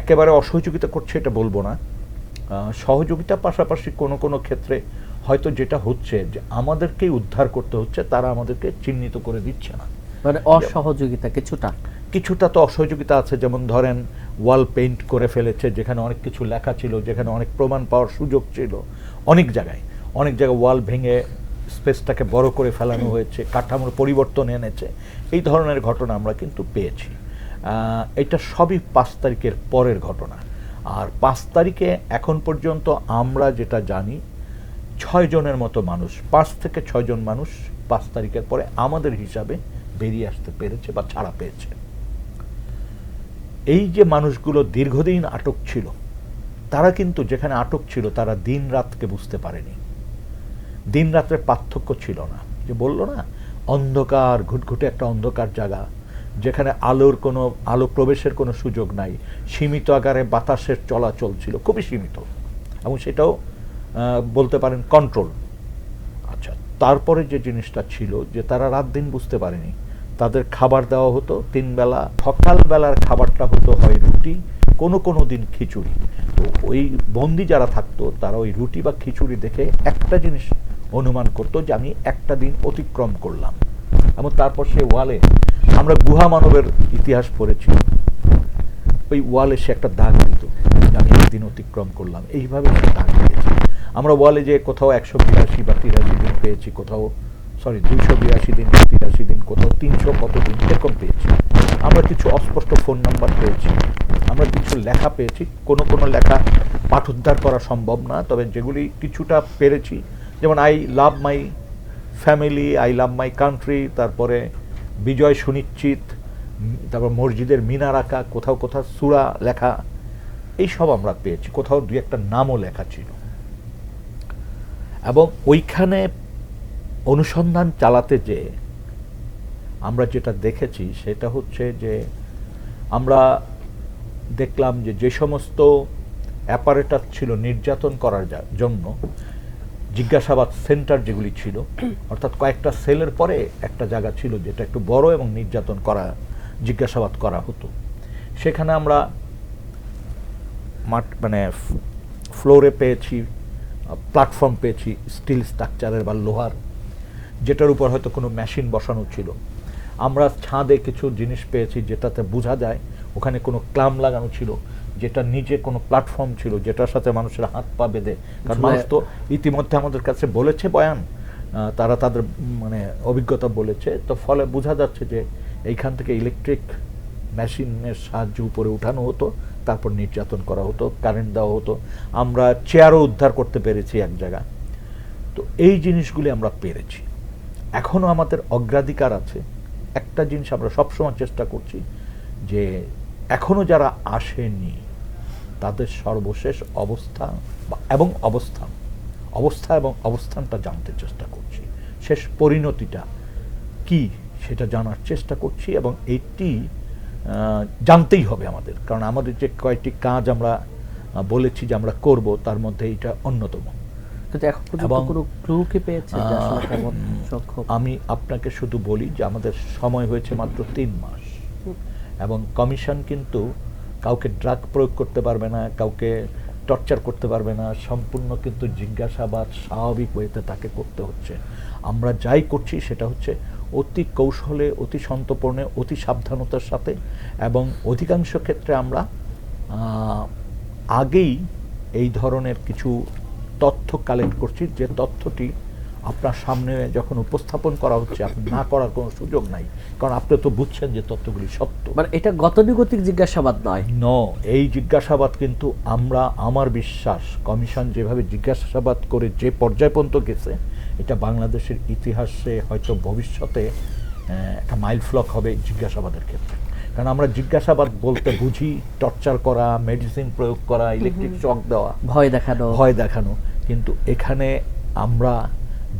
একেবারে অসহযোগিতা করছে এটা বলবো না। সহযোগিতার পাশাপাশি কোনো কোনো ক্ষেত্রে হয়তো যেটা হচ্ছে যে আমাদেরকেই উদ্ধার করতে হচ্ছে, তারা আমাদেরকে চিহ্নিত করে দিচ্ছে না। মানে অসহযোগিতা কিছুটা তো অসহযোগিতা আছে। যেমন ধরেন ওয়াল পেইন্ট করে ফেলেছে যেখানে অনেক কিছু লেখা ছিল, যেখানে অনেক প্রমাণ পাওয়ার সুযোগ ছিল, অনেক জায়গায় ওয়াল ভেঙে স্পেসটাকে বড় করে ফেলানো হয়েছে, কাঠামোর পরিবর্তন এনেছে। এই ধরনের ঘটনা আমরা কিন্তু পেয়েছি। এটা সবই 5 তারিখের পরের ঘটনা। আর 5 তারিখে এখন পর্যন্ত আমরা যেটা জানি 6 জনের মতো মানুষ, 5 থেকে 6 জন মানুষ 5 তারিখের পরে আমাদের হিসাবে বেরিয়ে আসতে পেরেছে বা ছাড়া পেয়েছে। এই যে মানুষগুলো দীর্ঘদিন আটক ছিল, তারা কিন্তু যেখানে আটক ছিল তারা দিন রাতকে বুঝতে পারেনি। দিন রাতের পার্থক্য ছিল না। যে বললো না, অন্ধকার, ঘুটঘুটে একটা অন্ধকার জায়গা, যেখানে আলো প্রবেশের কোনো সুযোগ নাই, সীমিত আকারে বাতাসের চলাচল ছিল, খুবই সীমিত, এবং সেটাও বলতে পারেন কন্ট্রোল। আচ্ছা, তারপরে যে জিনিসটা ছিল যে তারা রাত দিন বুঝতে পারেনি, তাদের খাবার দেওয়া হতো 3 বেলা। সকালবেলার খাবারটা হতো হয় রুটি, কোনো দিন খিচুড়ি। তো ওই বন্দি যারা থাকতো তারা ওই রুটি বা খিচুড়ি দেখে একটা জিনিস অনুমান করতো যে আমি একটা দিন অতিক্রম করলাম। এবং তারপর সে ওয়ালে, আমরা গুহা মানবের ইতিহাস পড়েছি, ওই ওয়ালে সে একটা দাগ দিত যে আমি একদিন অতিক্রম করলাম, এইভাবে সে দাগ দিয়েছে। আমরা ওয়ালে যে কোথাও 182 বা 83 দিন পেয়েছি, কোথাও 282 দিন, 83 দিন, কোথাও 300 কত দিন এরকম পেয়েছি। আমরা কিছু অস্পষ্ট ফোন নাম্বার পেয়েছি, আমরা কিছু লেখা পেয়েছি। কোনো লেখা পাঠোদ্ধার করা সম্ভব না, তবে যেগুলি কিছুটা পেরেছি, যেমন I love my family, I love my country, তারপরে বিজয় সুনিশ্চিত, তারপর মসজিদের মিনার আঁকা, কোথাও সূরা লেখা, এইসব আমরা পেয়েছি। কোথাও 2-1টা নামও লেখা ছিল। এবং ওইখানে অনুসন্ধান চালাতে যে আমরা যেটা দেখেছি সেটা হচ্ছে যে আমরা দেখলাম যে সমস্ত অ্যাপারেটাস ছিল নির্যাতন করার জন্য, জিজ্ঞাসাবাদ সেন্টার যেগুলি ছিল, অর্থাৎ কয়েকটা সেলের পরে একটা জায়গা ছিল যেটা একটু বড় এবং জিজ্ঞাসাবাদ করা হতো। সেখানে আমরা মানে ফ্লোরে পেয়েছি, প্ল্যাটফর্ম পেয়েছি স্টিল স্ট্রাকচারের বা লোহার, যেটার উপর হয়তো কোনো মেশিন বসানো ছিল। আমরা ছাদে কিছু জিনিস পেয়েছি যেটাতে বোঝা যায় ওখানে কোনো ক্লাম লাগানো ছিল, যেটা নিচে কোনো প্ল্যাটফর্ম ছিল যেটার সাথে মানুষের হাত পা বেঁধে, কারণ মানুষ তো ইতিমধ্যে আমাদের কাছে বলেছে বয়ান, তারা তাদের মানে অভিজ্ঞতা বলেছে, তো ফলে বোঝা যাচ্ছে যে এইখান থেকে ইলেকট্রিক মেশিনের সাহায্যে উপরে উঠানো হতো, তারপর নির্যাতন করা হতো, কারেন্ট দেওয়া হতো। আমরা চেয়ারও উদ্ধার করতে পেরেছি এক জায়গা। তো এই জিনিসগুলি আমরা পেরেছি। এখনও আমাদের অগ্রাধিকার আছে। একটা জিনিস আমরা সবসময় চেষ্টা করছি যে এখনও যারা আসেনি তাদের সর্বশেষ অবস্থা এবং অবস্থানটা জানতে চেষ্টা করছি, শেষ পরিণতিটা কি সেটা জানার চেষ্টা করছি। এবং এইটি জানতেই হবে আমাদের, কারণ আমাদের যে কয়েকটি কাজ আমরা বলেছি যে আমরা করব, তার মধ্যে এটা অন্যতম। কিন্তু এখন পর্যন্ত কোনো ক্লু কি পেয়েছে যে আসলে কেমন সংখ্যক? আমি আপনাকে শুধু বলি যে আমাদের সময় হয়েছে মাত্র 3 মাস, এবং কমিশন কিন্তু কাউকে ড্রাগ প্রয়োগ করতে পারবে না, কাউকে টর্চার করতে পারবে না। সম্পূর্ণ কিন্তু জিজ্ঞাসাবাদ স্বাভাবিক ওয়েতে তাকে করতে হচ্ছে। আমরা যাই করছি সেটা হচ্ছে অতি কৌশলে, অতি সন্তর্পণে, অতি সাবধানতার সাথে, এবং অধিকাংশ ক্ষেত্রে আমরা আগেই এই ধরনের কিছু তথ্য কালেক্ট করছি, যে তথ্যটি আপনার সামনে যখন উপস্থাপন করা হচ্ছে আপনি না করার কোনো সুযোগ নাই, কারণ আপনি তো বুঝছেন যে তথ্যগুলি সত্য। মানে এটা গতানুগতিক জিজ্ঞাসাবাদ নয়। এই জিজ্ঞাসাবাদ কিন্তু আমার বিশ্বাস কমিশন যেভাবে জিজ্ঞাসাবাদ করে যে পর্যায় পর্যন্ত গেছে, এটা বাংলাদেশের ইতিহাসে হয়তো ভবিষ্যতে একটা মাইল ফলক হবে জিজ্ঞাসাবাদের ক্ষেত্রে। কারণ আমরা জিজ্ঞাসাবাদ বলতে বুঝি টর্চার করা, মেডিসিন প্রয়োগ করা, ইলেকট্রিক শক দেওয়া, ভয় দেখানো। কিন্তু এখানে আমরা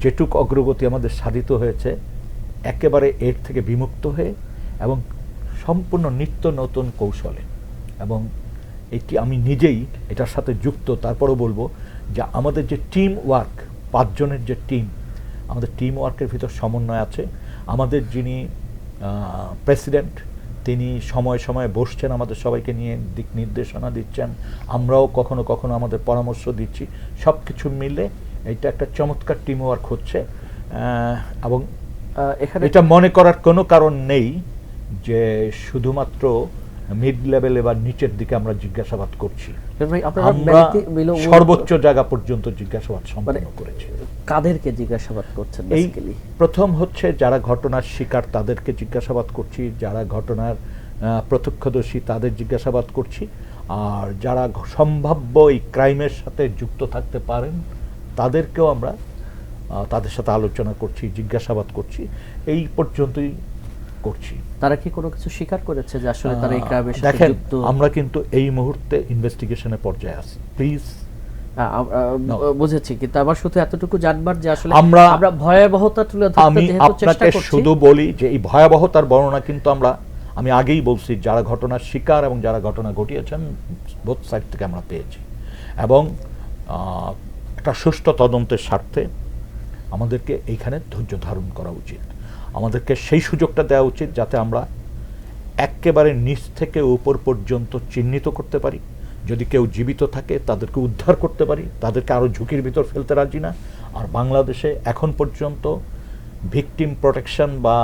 যেটুক অগ্রগতি আমাদের সাধিত হয়েছে একেবারে এর থেকে বিমুক্ত হয়ে এবং সম্পূর্ণ নিত্য নতুন কৌশলে, এবং এটি আমি নিজেই এটার সাথে যুক্ত। তারপরও বলবো যে আমাদের যে টিম ওয়ার্ক, 5 জনের যে টিম, আমাদের টিম ওয়ার্কের ভিতর সমন্বয় আছে। আমাদের যিনি প্রেসিডেন্ট, তিনি সময়ে সময়ে বসছেন আমাদের সবাইকে নিয়ে, দিক নির্দেশনা দিচ্ছেন, আমরাও কখনো কখনো আমাদের পরামর্শ দিচ্ছি। সব কিছু মিলে এটা একটা চমৎকার টিম ওয়ার্ক হচ্ছে। এবং এখানে এটা মনে করার কোনো কারণ নেই যে শুধুমাত্র মিড লেভেলে বা নিচের দিকে আমরা জিজ্ঞাসাবাদ করছি। আমরা সর্বোচ্চ জায়গা পর্যন্ত জিজ্ঞাসাবাদ সম্পন্ন করেছি। কাদেরকে জিজ্ঞাসাবাদ করছেন? এই প্রথম হচ্ছে যারা ঘটনার শিকার তাদেরকে জিজ্ঞাসাবাদ করছি, যারা ঘটনার প্রত্যক্ষদর্শী তাদের জিজ্ঞাসাবাদ করছি, আর যারা সম্ভাব্য এই ক্রাইমের সাথে যুক্ত থাকতে পারেন তাদেরকেও আমরা তাদের সাথে আলোচনা করছি, জিজ্ঞাসাবাদ করছি। এই পর্যন্তই করছি। তারা কি কোনো কিছু স্বীকার করেছে যে আসলে তারা এই ক্রাইমের সাথে যুক্ত? আমরা কিন্তু এই মুহূর্তে ইনভেস্টিগেশনের পর্যায়ে আছি। প্লিজ, বুঝেছি, কিন্তু আমার শুধু এতটুকু জানবার যে আসলে আমরা ভয়াবহতা তুলে ধরতে যেহেতু চেষ্টা করছি। আপনাকে শুধু বলি যে এই ভয়াবহতার বর্ণনা কিন্তু আমি আগেই বলছি, যারা ঘটনার শিকার এবং যারা ঘটনা ঘটিয়েছেন বোথ সাইড থেকে আমরা পেয়েছি। এবং একটা সুষ্ঠু তদন্তের স্বার্থে আমাদেরকে এইখানে ধৈর্য ধারণ করা উচিত। আমাদেরকে সেই সুযোগটা দেওয়া উচিত যাতে আমরা একেবারে নিচ থেকে উপর পর্যন্ত চিহ্নিত করতে পারি। যদি কেউ জীবিত থাকে তাদেরকে উদ্ধার করতে পারি, তাদেরকে আরও ঝুঁকির ভিতর ফেলতে রাজি না। আর বাংলাদেশে এখন পর্যন্ত ভিকটিম প্রোটেকশন বা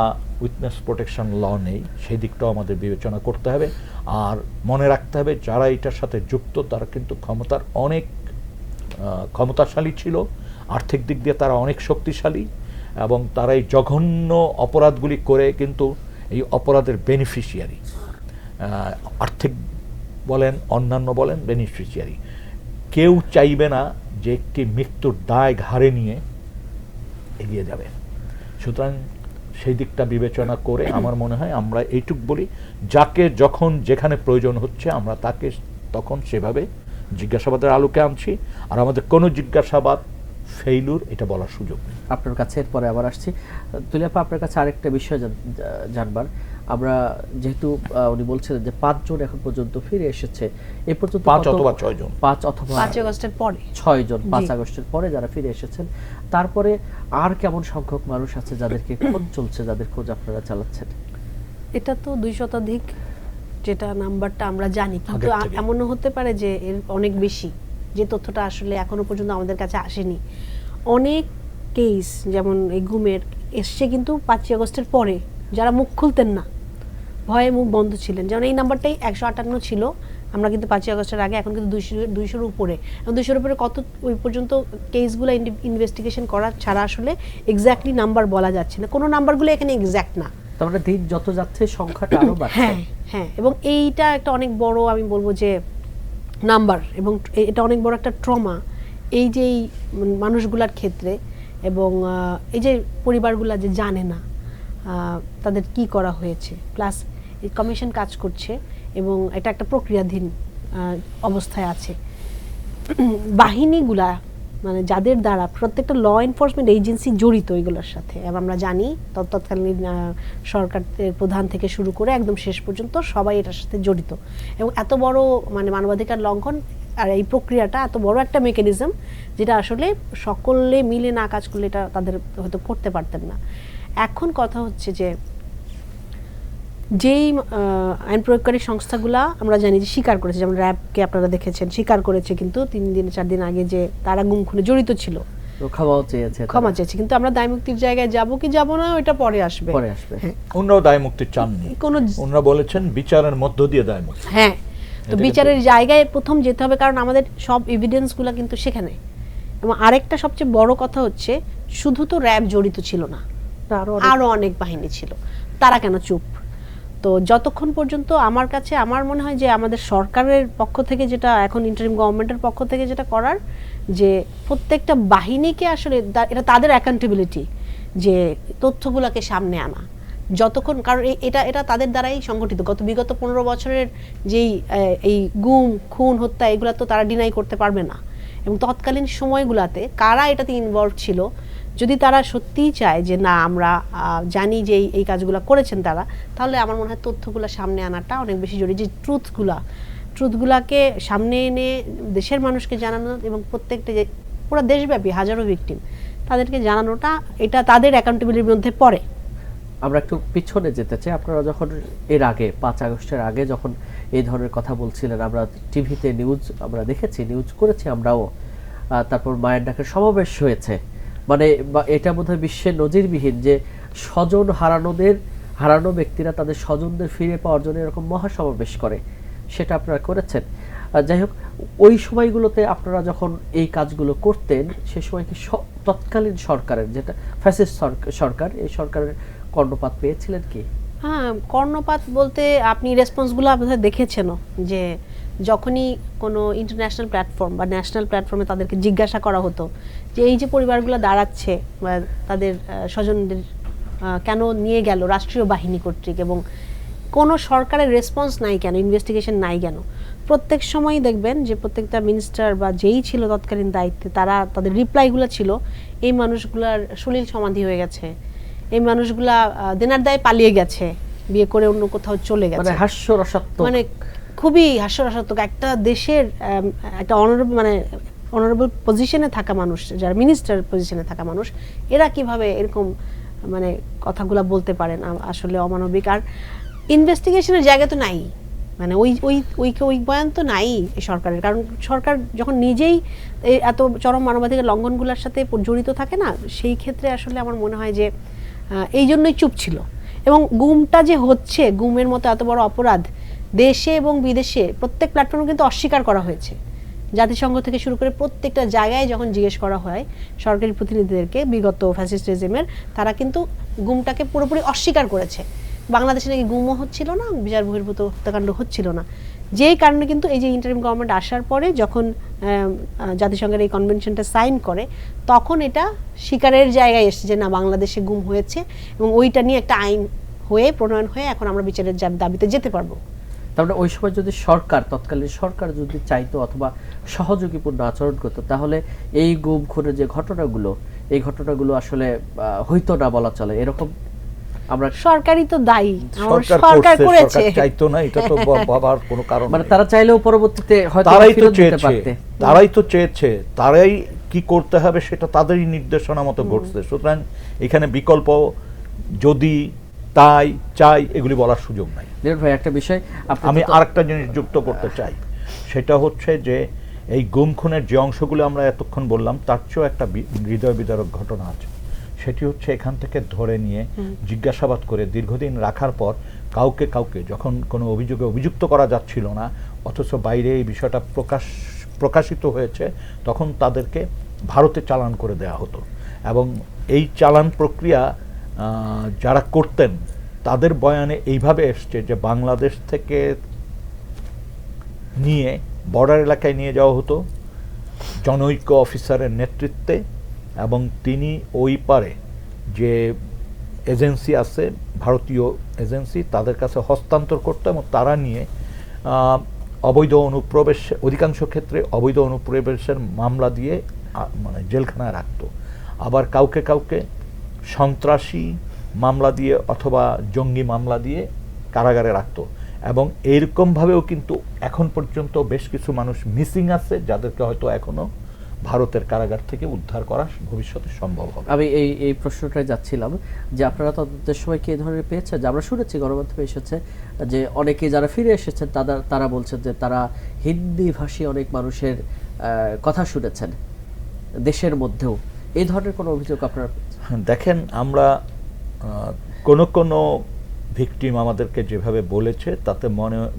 উইটনেস প্রোটেকশন ল নেই, সেই দিকটাও আমাদের বিবেচনা করতে হবে। আর মনে রাখতে হবে যারা এটার সাথে যুক্ত তারা কিন্তু অনেক ক্ষমতাশালী ছিল, আর্থিক দিক দিয়ে তারা অনেক শক্তিশালী, এবং তারা এই জঘন্য অপরাধগুলি করে কিন্তু এই অপরাধের বেনিফিশিয়ারি, আর্থিক বলেন অন্যান্য বলেন বেনিফিশিয়ারি। কেউ চাইবে না যে একটি মৃত্যুর দায় ঘাড়ে নিয়ে এগিয়ে যাবে। সুতরাং সেই দিকটা বিবেচনা করে আমার মনে হয় আমরা এইটুক বলি, যাকে যখন যেখানে প্রয়োজন হচ্ছে আমরা তাকে তখন সেভাবে জিজ্ঞাসাবাদের আলোকে আনছি। আর আমাদের কোনো জিজ্ঞাসাবাদ ফেইলুর এটা বলার সুযোগ নেই। আপনার কাছে এরপরে আবার আসছি। তুলিয়াপা, আপনার কাছে আরেকটা বিষয় জানবার, আমরা যেহেতু উনি বলছিলেন যে 5 জন এখন পর্যন্ত ফিরে এসেছে, এ পর্যন্ত 5 অথবা 6 জন, 5 অথবা 5 আগস্টের পরে 6 জন, 5 আগস্টের পরে যারা ফিরে এসেছেন। তারপরে আর কেমন সংখ্যক মানুষ আছে যাদেরকে খোঁজ চলছে, যাদের খোঁজ আপনারা চালাচ্ছেন? এটা তো 2 শতাধিক, যেটা নাম্বারটা আমরা জানি, কিন্তু এমনও হতে পারে যে এর অনেক বেশি, যে তথ্যটা আসলে এখনো পর্যন্ত আমাদের কাছে আসেনি। অনেক কেস যেমন এই গুমের এসছে কিন্তু 5 আগস্টের পরে, যারা মুখ খুলতেন না, ভয়ে মুখ বন্ধ ছিলেন। যেমন এই নাম্বারটাই 158 ছিল, আমরা কিন্তু 5 আগস্টের আগে, এখন কিন্তু 200-র উপরে। এবং 200-র উপরে কত ওই পর্যন্ত কেসগুলো ইনভেস্টিগেশন করা ছাড়া আসলে এক্স্যাক্টলি নাম্বার বলা যাচ্ছে না। কোনো নাম্বারগুলো এখানে এক্স্যাক্ট না, তারপরে দিন যত যাচ্ছে সংখ্যাটা আরো বাড়ছে। হ্যাঁ হ্যাঁ, এবং এইটা একটা অনেক বড়, আমি বলবো যে নাম্বার, এবং এটা অনেক বড় একটা ট্রমা এই যে এই মানুষগুলার ক্ষেত্রে, এবং এই যে পরিবারগুলা যে জানে না তাদের কি করা হয়েছে, প্লাস এই কমিশন কাজ করছে এবং এটা একটা প্রক্রিয়াধীন অবস্থায় আছে। বাহিনীগুলা মানে যাদের দ্বারা প্রত্যেকটা ল এনফোর্সমেন্ট এজেন্সি জড়িত এগুলোর সাথে, এবং আমরা জানি তৎকালীন সরকারের প্রধান থেকে শুরু করে একদম শেষ পর্যন্ত সবাই এটার সাথে জড়িত, এবং এত বড় মানে মানবাধিকার লঙ্ঘন আর এই প্রক্রিয়াটা এত বড় একটা মেকানিজম যেটা আসলে সকলে মিলে না কাজ করলে এটা তাদের হয়তো করতে পারতেন না। এখন কথা হচ্ছে যে যেই আইন প্রয়োগকারী সংস্থাগুলা আমরা জানি যে স্বীকার করেছে, যেমন র্যাবকে আপনারা দেখেছেন স্বীকার করেছে, কিন্তু 3 দিন 4 দিন আগে যে তারা গুম খুনে জড়িত ছিল ক্ষমা চেয়েছে, কিন্তু আমরা দায়মুক্তির জায়গায় যাব কি যাব না ওটা পরে আসবে। ওনারাও দায়মুক্তি চাননি, ওনারা বলেছেন বিচারের মধ্য দিয়ে দায়মুক্তি। হ্যাঁ, তো বিচারের জায়গায় প্রথম যেতে হবে, কারণ আমাদের সব এভিডেন্সগুলো কিন্তু সেখানে। এবং আরেকটা সবচেয়ে বড় কথা হচ্ছে শুধু তো র্যাব জড়িত ছিল না, আরো অনেক বাহিনী ছিল, তারা কেন চুপ? তো যতক্ষণ পর্যন্ত আমার কাছে আমার মনে হয় যে আমাদের সরকারের পক্ষ থেকে যেটা এখন ইন্টারিম গভর্নমেন্টের পক্ষ থেকে যেটা করার, যে প্রত্যেকটা বাহিনীকে আসলে এটা তাদের অ্যাকাউন্টেবিলিটি যে তথ্যগুলোকে সামনে আনা, যতক্ষণ, কারণ এটা তাদের দ্বারাই সংগঠিত। বিগত 15 বছরের যেই এই গুম খুন হত্যা এগুলো তো তারা ডিনাই করতে পারবে না, এবং তৎকালীন সময়গুলোতে কারা এটাতে ইনভলভ ছিল, যদি তারা সত্যিই চায় যে না আমরা জানি যে এই কাজগুলো করেছেন তারা, তাহলে আমার মনে হয় তথ্যগুলো সামনে আনাটা অনেক বেশি জরুরি, যে ট্রুথগুলাকে সামনে এনে দেশের মানুষকে জানানো, এবং প্রত্যেকটা যে পুরো দেশব্যাপী হাজারো ভিকটিম তাদেরকে জানানোটা, এটা তাদের অ্যাকাউন্টেবিলিটির মধ্যে পড়ে। আমরা একটু পিছনে যেতে চাই। আপনারা যখন এর আগে 5 আগস্টের আগে যখন এই ধরনের কথা বলছিলেন, আমরা টিভিতে নিউজ আমরা দেখেছি, নিউজ করেছি আমরাও, তারপর মায়ের ডাকের সমাবেশ হয়েছে, মানে এটা বোধহয় বিশ্বের নজিরবিহীন যে স্বজন হারানো ব্যক্তিরা তাদের স্বজনদের ফিরে পাওয়ার জন্য এরকম মহাসমাবেশ করে, সেটা আপনারা করেছেন। যাই হোক, ওই সময়গুলোতে আপনারা যখন এই কাজগুলো করতেন, সে সময় কি তৎকালীন সরকারের, যেটা ফ্যাসিস্ট সরকার, এই সরকারের কর্ণপাত পেয়েছিলেন কি? হ্যাঁ, কর্ণপাত বলতে আপনি রেসপন্সগুলো আপনাদের দেখেছেনও, যে যখনই কোনো ইন্টারন্যাশনাল প্ল্যাটফর্ম বা ন্যাশনাল প্ল্যাটফর্মে তাদেরকে জিজ্ঞাসা করা হতো যে এই যে পরিবারগুলো দাঁড়াচ্ছে বা তাদের স্বজনদের কেন নিয়ে গেল রাষ্ট্রীয় বাহিনী কর্তৃক, এবং কোনো সরকারের রেসপন্স নাই কেন, ইনভেস্টিগেশন নাই কেন, প্রত্যেক সময়ই দেখবেন যে প্রত্যেকটা মিনিস্টার বা যেই ছিল তৎকালীন দায়িত্বে তাদের রিপ্লাইগুলো ছিল এই মানুষগুলার সলিল সমাধি হয়ে গেছে, এই মানুষগুলা দেনার দায়ে পালিয়ে গেছে, বিয়ে করে অন্য কোথাও চলে গেছে, মানে হাস্যরসাত্মক, মানে খুবই হাস্যরসাত্মক। একটা দেশের একটা অনারেবল পজিশনে থাকা মানুষ, যারা মিনিস্টার পজিশনে থাকা মানুষ, এরা কিভাবে এরকম মানে কথাগুলো বলতে পারেন, আসলে অমানবিক। আর ইনভেস্টিগেশনের জায়গা তো নাই, মানে ওই বয়ান তো নাই এই সরকারের, কারণ সরকার যখন নিজেই এত চরম মানবাধিকার লঙ্ঘনগুলোর সাথে জড়িত থাকে না, সেই ক্ষেত্রে আসলে আমার মনে হয় যে এই জন্যই চুপ ছিল। এবং গুমটা যে হচ্ছে, গুমের মতো এত বড় অপরাধ দেশে এবং বিদেশে প্রত্যেক প্ল্যাটফর্মে কিন্তু অস্বীকার করা হয়েছে, জাতিসংঘ থেকে শুরু করে প্রত্যেকটা জায়গায় যখন জিজ্ঞেস করা হয় সরকারি প্রতিনিধিদেরকে বিগত ফ্যাসিস্ট রেজিমের, তারা কিন্তু গুমটাকে পুরোপুরি অস্বীকার করেছে। বাংলাদেশে নাকি গুমও হচ্ছিল না, বিচার বহির্ভূত হত্যাকাণ্ড হচ্ছিল না, যেই কারণে কিন্তু এই যে ইন্টারিম গভর্নমেন্ট আসার পরে যখন জাতিসংঘের এই কনভেনশনটা সাইন করে, তখন এটা স্বীকারের জায়গায় এসেছে যে না বাংলাদেশে গুম হয়েছে, এবং ওইটা নিয়ে একটা আইন হয়ে প্রণয়ন হয়ে এখন আমরা বিচারের দাবিতে যেতে পারবো। তারপরে ওই সময় যদি তৎকালীন সরকার যদি চাইতো অথবা সহযোগীপূর্ণ আচরণ করতো, তাহলে এই গুম খুনের যে এই ঘটনাগুলো আসলে হইতো না বলা চলে। এরকম আমরা সরকারই তো দায়ী, সরকার করেছে, চাইতো না, এটা তো বাবার কোনো কারণ, মানে তারা চাইলেও পরবর্তীতে হয়তো তারাই তো চেয়েছে, তারাই কি করতে হবে সেটা তাদেরই নির্দেশনা মতো ঘটছে। সুতরাং এখানে বিকল্প যদি তাই চাই এগুলি বলার সুযোগ নাই। ভাই, একটা বিষয় আমি আরেকটা জিনিস যুক্ত করতে চাই, সেটা হচ্ছে যে এই গুম খুনের যে অংশগুলো আমরা এতক্ষণ বললাম, তার চেয়েও একটা হৃদয় বিদারক ঘটনা আছে। সেটি হচ্ছে এখান থেকে ধরে নিয়ে জিজ্ঞাসাবাদ করে দীর্ঘদিন রাখার পর কাউকে যখন কোনো অভিযোগে অভিযুক্ত করা যাচ্ছিল না, অথচ বাইরে এই বিষয়টা প্রকাশিত হয়েছে, তখন তাদেরকে ভারতে চালান করে দেয়া হতো। এবং এই চালান প্রক্রিয়া যারা করতেন তাদের বয়ানে এইভাবে এসছে যে বাংলাদেশ থেকে নিয়ে বর্ডার এলাকায় নিয়ে যাওয়া হতো জনৈক অফিসারের নেতৃত্বে, এবং তিনি ওই পারে যে এজেন্সি আছে, ভারতীয় এজেন্সি, তাদের কাছে হস্তান্তর করতো এবং তারা নিয়ে অবৈধ অনুপ্রবেশ, অধিকাংশ ক্ষেত্রে অবৈধ অনুপ্রবেশের মামলা দিয়ে মানে জেলখানায় রাখতো। আবার কাউকে কাউকে সন্ত্রাসী মামলা দিয়ে অথবা জঙ্গি মামলা দিয়ে কারাগারে রাখতো। এবং এইরকমভাবেও কিন্তু এখন পর্যন্ত বেশ কিছু মানুষ মিসিং আছে, যাদেরকে হয়তো এখনো ভারতের কারাগার থেকে উদ্ধার করা ভবিষ্যতে সম্ভব হবে। আমি এই প্রশ্নটায় যাচ্ছিলাম যে আপনারা তদন্তের সময় কি ধরনের পেয়েছেন? যে আমরা শুনেছি গণমাধ্যমে এসেছে যে অনেকে যারা ফিরে এসেছেন তারা বলছেন যে তারা হিন্দি ভাষী অনেক মানুষের কথা শুনেছেন দেশের মধ্যেও। এই ধরনের কোনো অভিযোগ আপনারা? দেখেন, আমরা কোনো ভিকটিম আমাদেরকে যেভাবে বলেছে তাতে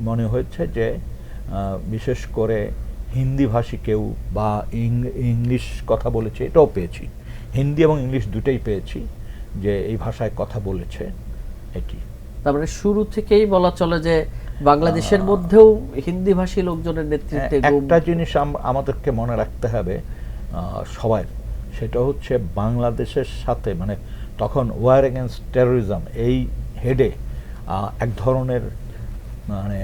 মনে হয়েছে যে বিশেষ করে হিন্দি ভাষী কেউ বা ইংলিশ কথা বলেছে, এটাও পেয়েছি। হিন্দি এবং ইংলিশ দুটোই পেয়েছি যে এই ভাষায় কথা বলেছে। এটি তারপরে শুরু থেকেই বলা চলে যে বাংলাদেশের মধ্যেও হিন্দি ভাষী লোকজনের নেতৃত্বে একটা জিনিস আমাদেরকে মনে রাখতে হবে সবাই, সেটা হচ্ছে বাংলাদেশের সাথে মানে তখন ওয়ার এগেনস্ট টেরোরিজম এই হেডে এক ধরনের মানে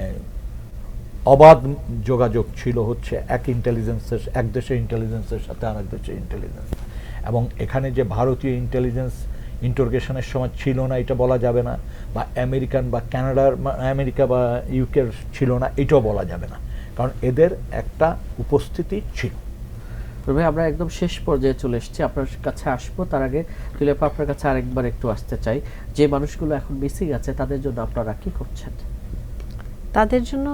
অবাধ যোগাযোগ ছিল হচ্ছে এক দেশের ইন্টেলিজেন্সের সাথে আরেক দেশের ইন্টেলিজেন্স। এবং এখানে যে ভারতীয় ইন্টেলিজেন্স ইন্টারোগেশনের সময় ছিল না এটা বলা যাবে না, বা আমেরিকান বা আমেরিকা বা ইউকের ছিল না এটাও বলা যাবে না, কারণ এদের একটা উপস্থিতি ছিল। ভাই আমরা একদম শেষ পর্যায়ে চলে এসেছি, আপনার কাছে আসবো। তার আগে তুলিয়াপা আপনার কাছে আরেকবার একটু আসতে চাই, যে মানুষগুলো এখন মিসিং আছে তাদের জন্য আপনারা কি করছেন? তাদের জন্য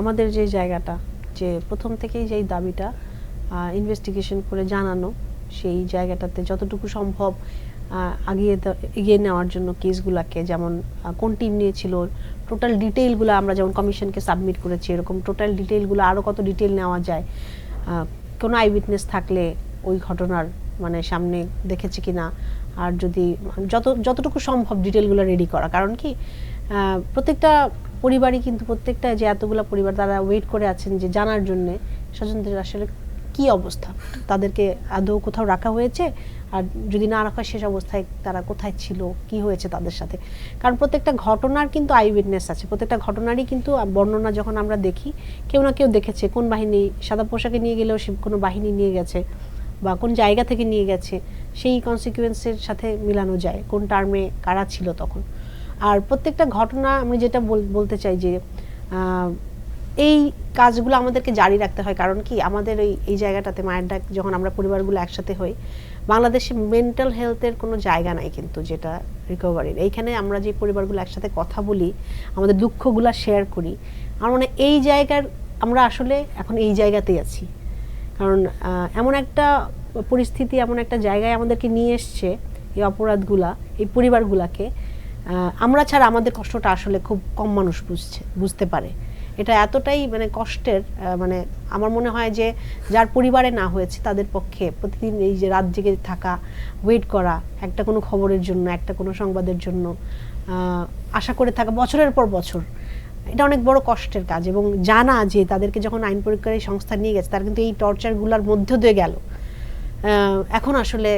আমাদের যে জায়গাটা, যে প্রথম থেকেই যেই দাবিটা ইনভেস্টিগেশন করে জানানো, সেই জায়গাটাতে যতটুকু সম্ভব এগিয়ে নেওয়ার জন্য কেসগুলোকে, যেমন কোন টিম নিয়েছিল টোটাল ডিটেইলগুলো আমরা যেমন কমিশনকে সাবমিট করেছি, এরকম টোটাল ডিটেইলগুলো আরও কত ডিটেইল নেওয়া যায়, কোনো আই উইটনেস থাকলে ওই ঘটনার মানে সামনে দেখেছে কিনা, আর যদি যতটুকু সম্ভব ডিটেইলগুলো রেডি করা। কারণ কি প্রত্যেকটা পরিবারই কিন্তু, প্রত্যেকটা যে এতগুলো পরিবার তারা ওয়েট করে আছেন যে জানার জন্যে স্বজনদের আসলে কি অবস্থা, তাদেরকে আদৌ কোথাও রাখা হয়েছে, আর যদি না রাখা শেষ অবস্থায় তারা কোথায় ছিল, কি হয়েছে তাদের সাথে। কারণ প্রত্যেকটা ঘটনার কিন্তু আই উইটনেস আছে, প্রত্যেকটা ঘটনারই কিন্তু বর্ণনা যখন আমরা দেখি, কেউ না কেউ দেখেছে, কোন বাহিনী সাদা পোশাকে নিয়ে গেলেও সে কোনো বাহিনী নিয়ে গেছে, বা কোন জায়গা থেকে নিয়ে গেছে, সেই কনসিকুয়েন্সের সাথে মিলানো যায় কোন টার্মে কারা ছিল তখন। আর প্রত্যেকটা ঘটনা আমি যেটা বলতে চাই যে এই কাজগুলো আমাদেরকে জারি রাখতে হয়। কারণ কি আমাদের এই জায়গাটাতে মায়ের ডাক যখন আমরা পরিবারগুলো একসাথে হই, বাংলাদেশে মেন্টাল হেলথের কোনো জায়গা নাই কিন্তু, যেটা রিকভারির। এইখানে আমরা যে পরিবারগুলো একসাথে কথা বলি, আমাদের দুঃখগুলো শেয়ার করি, আমার মনে এই জায়গার আমরা আসলে এখন এই জায়গাতেই আছি। কারণ এমন একটা পরিস্থিতি, এমন একটা জায়গায় আমাদেরকে নিয়ে এসছে এই অপরাধগুলা, এই পরিবারগুলাকে। আমরা ছাড়া আমাদের কষ্টটা আসলে খুব কম মানুষ বুঝতে পারে। এটা এতটাই মানে কষ্টের, মানে আমার মনে হয় যে যার পরিবারে না হয়েছে তাদের পক্ষে প্রতিদিন এই যে রাত জেগে থাকা, ওয়েট করা একটা কোনো খবরের জন্য, একটা কোনো সংবাদের জন্য আশা করে থাকা বছরের পর বছর, এটা অনেক বড় কষ্টের কাজ। এবং জানা যে তাদেরকে যখন আইন প্রয়োগকারী সংস্থা নিয়ে গেছে, তারা কিন্তু এই টর্চারগুলোর মধ্য দিয়ে গেল, এখন আসলে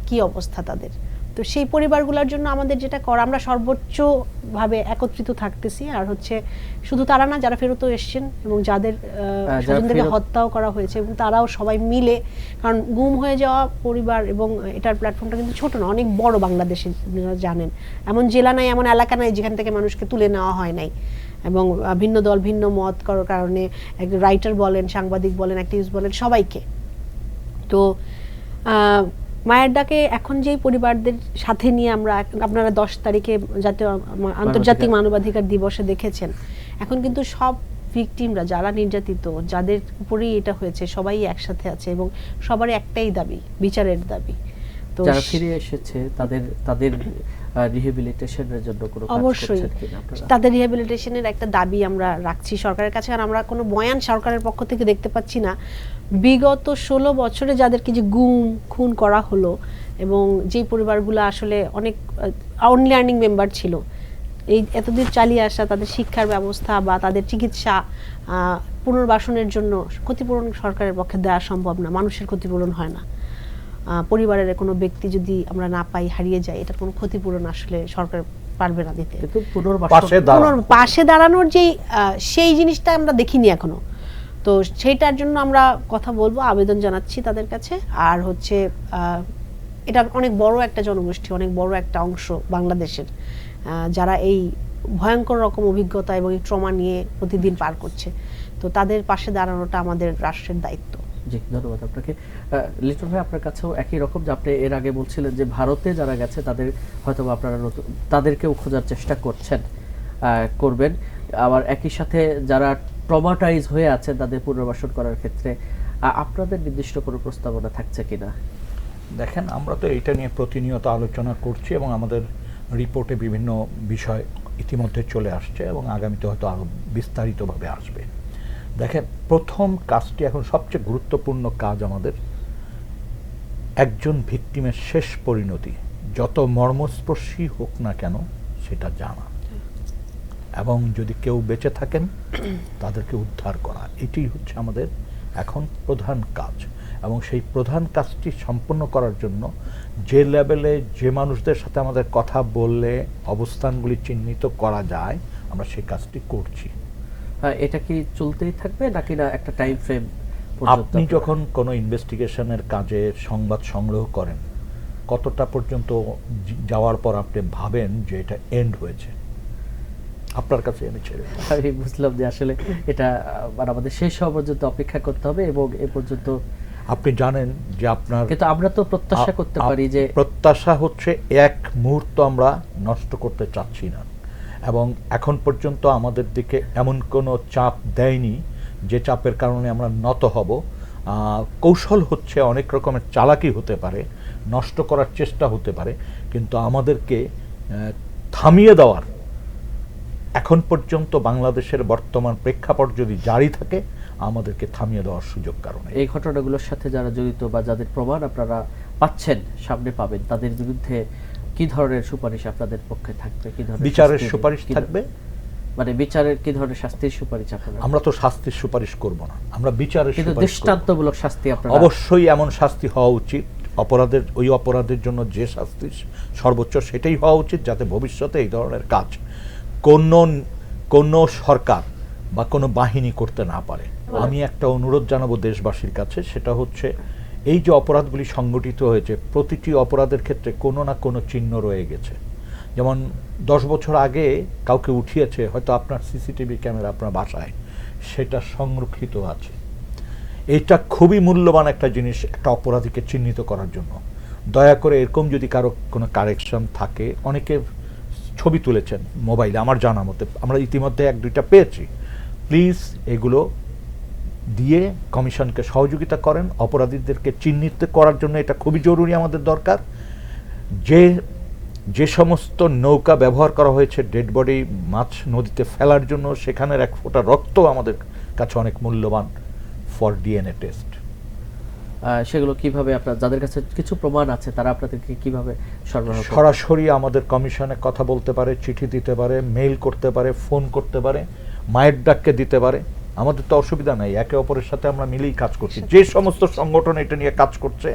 কি অবস্থা তাদের। তো সেই পরিবারগুলোর জন্য আমাদের যেটা করা, আমরা সর্বোচ্চভাবে একত্রিত থাকতেছি। আর হচ্ছে শুধু তারা না, যারা ফেরতও এসছেন এবং যাদের স্বজনদেরকে হত্যাও করা হয়েছে, এবং তারাও সবাই মিলে, কারণ গুম হয়ে যাওয়া পরিবার এবং এটার প্ল্যাটফর্মটা কিন্তু ছোট না, অনেক বড়। বাংলাদেশে জানেন এমন জেলা নাই, এমন এলাকা নাই যেখান থেকে মানুষকে তুলে নেওয়া হয় নাই। এবং ভিন্ন দল, ভিন্ন মত করার কারণে রাইটার বলেন, সাংবাদিক বলেন, অ্যাক্টিভিস্ট বলেন, সবাইকে। তো মায়ের ডাকে এখন যেই পরিবারদের সাথে নিয়ে আমরা, আপনারা 10 তারিখে আন্তর্জাতিক মানবাধিকার দিবসে দেখেছেন, এখন কিন্তু সব ভিকটিমরা, যারা নির্যাতিত, যাদের উপরেই এটা হয়েছে, সবাই একসাথে আছে এবং সবারই একটাই দাবি, বিচারের দাবি। তো যারা ফিরে এসেছে তাদের রিহ্যাবিলিটেশনের জন্য কোনো কাজ করছেন কিনা আপনারা? তাদের রিহ্যাবিলিটেশনের একটা দাবি আমরা রাখছি সরকারের কাছে। আর আমরা কোনো বয়ান সরকারের পক্ষ থেকে দেখতে পাচ্ছি না। বিগত 16 বছরে যাদেরকে যে গুম খুন করা হলো, এবং যেই পরিবারগুলো আসলে অনেক অনলি আর্নিং মেম্বার ছিল, এই এতদিন চালিয়ে আসা তাদের শিক্ষার ব্যবস্থা বা তাদের চিকিৎসা পুনর্বাসনের জন্য ক্ষতিপূরণ সরকারের পক্ষে দেওয়া সম্ভব না, মানুষের ক্ষতিপূরণ হয় না। পরিবারের কোনো ব্যক্তি যদি আমরা না পাই, হারিয়ে যায়, এটা কোনো ক্ষতিপূরণ আসলে সরকার পারবে না দিতে। কিন্তু পুনর্বাসন পাশে দাঁড়ানোর যে সেই জিনিসটা আমরা দেখিনি এখনো। তো সেইটার জন্য আমরা কথা বলবো, আবেদন জানাচ্ছি তাদের কাছে। আর হচ্ছে এটা অনেক বড় একটা জনগোষ্ঠী, অনেক বড় একটা অংশ বাংলাদেশের, যারা এই ভয়ঙ্কর রকম অভিজ্ঞতা এবং এই ট্রমা নিয়ে প্রতিদিন পার করছে। তো তাদের পাশে দাঁড়ানোটা আমাদের রাষ্ট্রের দায়িত্ব। জি, ধন্যবাদ আপনাকে। লিটন ভাই, আপনার কাছেও একই রকম, যে আপনি এর আগে বলছিলেন যে ভারতে যারা গেছে তাদের হয়তো আপনারা তাদেরকেও খোঁজার চেষ্টা করবেন, আবার একই সাথে যারা ট্রমাটাইজ হয়ে আছে তাদের পুনর্বাসন করার ক্ষেত্রে আপনাদের নির্দিষ্ট কোনো প্রস্তাবনা থাকছে কিনা? দেখেন, আমরা তো এটা নিয়ে প্রতিনিয়ত আলোচনা করছি এবং আমাদের রিপোর্টে বিভিন্ন বিষয় ইতিমধ্যে চলে আসছে এবং আগামীতে হয়তো আরও বিস্তারিতভাবে আসবে। দেখেন, প্রথম কাজটি, এখন সবচেয়ে গুরুত্বপূর্ণ কাজ আমাদের, একজন ভিকটিমের শেষ পরিণতি যত মর্মস্পর্শী হোক না কেন সেটা জানা, এবং যদি কেউ বেঁচে থাকেন তাদেরকে উদ্ধার করা, এটি হচ্ছে আমাদের এখন প্রধান কাজ। এবং সেই প্রধান কাজটি সম্পন্ন করার জন্য যে লেভেলে যে মানুষদের সাথে আমাদের কথা বললে অবস্থানগুলি চিহ্নিত করা যায়, আমরা সেই কাজটি করছি। এটা কি চলতেই থাকবে নাকি না একটা টাইম ফ্রেম? আপনি যখন কোনো ইনভেস্টিগেশনের কাজে সংবাদ সংগ্রহ করেন, কতটা পর্যন্ত যাওয়ার পর আপনি ভাবেন যে এটা এন্ড হয়েছে? আপনার কাছে আমি ছেড়ে আমি বুঝলাম যে আসলে এটা আমাদের শেষ হওয়া পর্যন্ত অপেক্ষা করতে হবে, এবং এ পর্যন্ত আপনি জানেন যে আপনার, কিন্তু আমরা তো প্রত্যাশা করতে পারি যে, প্রত্যাশা হচ্ছে এক মুহূর্ত আমরা নষ্ট করতে চাচ্ছি না, এবং এখন পর্যন্ত আমাদের দিকে এমন কোনো চাপ দেয়নি যে চাপের কারণে আমরা নত হব। কৌশল হচ্ছে, অনেক রকমের চালাকি হতে পারে, নষ্ট করার চেষ্টা হতে পারে, কিন্তু আমাদেরকে থামিয়ে দেওয়ার, এখন পর্যন্ত বাংলাদেশের বর্তমান প্রেক্ষাপট যদি জারি থাকে, আমাদেরকে থামিয়ে দেওয়ার সুযোগ কারণে। এই ঘটনাগুলোর সাথে যারা জড়িত বা যাদের প্রমাণ আপনারা পাচ্ছেন, সামনে পাবেন, তাদের বিরুদ্ধে কি ধরনের সুপারিশ আপনাদের পক্ষে থাকবে? কি ধরনের বিচারের সুপারিশ থাকবে? মানে বিচারের কি ধরনের শাস্তির সুপারিশ আপনারা? আমরা তো শাস্তির সুপারিশ করব না, আমরা বিচারের কিন্তু সুপারিশ করব। দৃষ্টান্তমূলক শাস্তি আপনারা, অবশ্যই এমন শাস্তি হওয়া উচিত, ওই অপরাধের জন্য যে শাস্তি সর্বোচ্চ সেটাই হওয়া উচিত, যাতে ভবিষ্যতে এই ধরনের কাজ কোনো সরকার বা কোনো বাহিনী করতে না পারে। আমি একটা অনুরোধ জানাবো দেশবাসীর কাছে, সেটা হচ্ছে, এই যে অপরাধগুলি সংগঠিত হয়েছে, প্রতিটি অপরাধের ক্ষেত্রে কোনো না কোনো চিহ্ন রয়ে গেছে। যেমন 10 বছর আগে কাউকে উঠিয়েছে, হয়তো আপনার সিসিটিভি ক্যামেরা আপনার বাসায়, সেটা সংরক্ষিত আছে। এটা খুবই মূল্যবান একটা জিনিস একটা অপরাধীকে চিহ্নিত করার জন্য। দয়া করে এরকম যদি কারো কোনো কারেকশন থাকে, অনেকে ছবি তুলেছেন মোবাইলে, আমার জানা মতে আমরা ইতিমধ্যে 1-2টা পেয়েছি, প্লিজ এগুলো দিয়ে কমিশনকে সহযোগিতা করেন। অপরাধীদেরকে চিহ্নিত করার জন্য এটা খুবই জরুরি, আমাদের দরকার। যে সমস্ত নৌকা ব্যবহার করা হয়েছে ডেড বডি মাছ নদীতে ফেলার জন্য, সেখানের এক ফোঁটা রক্ত আমাদের কাছে অনেক মূল্যবান ফর ডিএনএ টেস্ট। সেগুলো কিভাবে আপনার, যাদের কাছে কিছু প্রমাণ আছে, তারা আপনাদেরকে কিভাবে সরবরাহ? সরাসরি আমাদের কমিশনে কথা বলতে পারে, চিঠি দিতে পারে, মেইল করতে পারে, ফোন করতে পারে, মায়ের ডাককে দিতে পারে। আমাদের তো অসুবিধা নাই, একে অপরের সাথে আমরা মিলেই কাজ করছি। যে সমস্ত সংগঠন এটা নিয়ে কাজ করছে,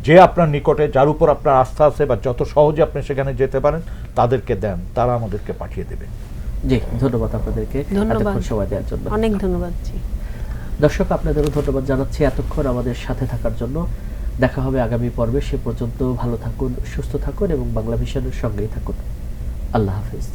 যে আপনার নিকটে, যার উপর আপনার আস্থা আছে বা যত সহজে আপনি সেখানে যেতে পারেন, তাদেরকে দেন, তারা আমাদেরকে পাঠিয়ে দেবে। জি, ধন্যবাদ আপনাদেরকে এতক্ষণ সময় দেওয়ার জন্য। অনেক ধন্যবাদ। জি দর্শক, আপনাদেরও ধন্যবাদ জানাচ্ছি এতক্ষণ আমাদের সাথে থাকার জন্য। দেখা হবে আগামী পর্বে। সে পর্যন্ত ভালো থাকুন, সুস্থ থাকুন এবং বাংলা ভিশনের সঙ্গেই থাকুন। আল্লাহ হাফেজ।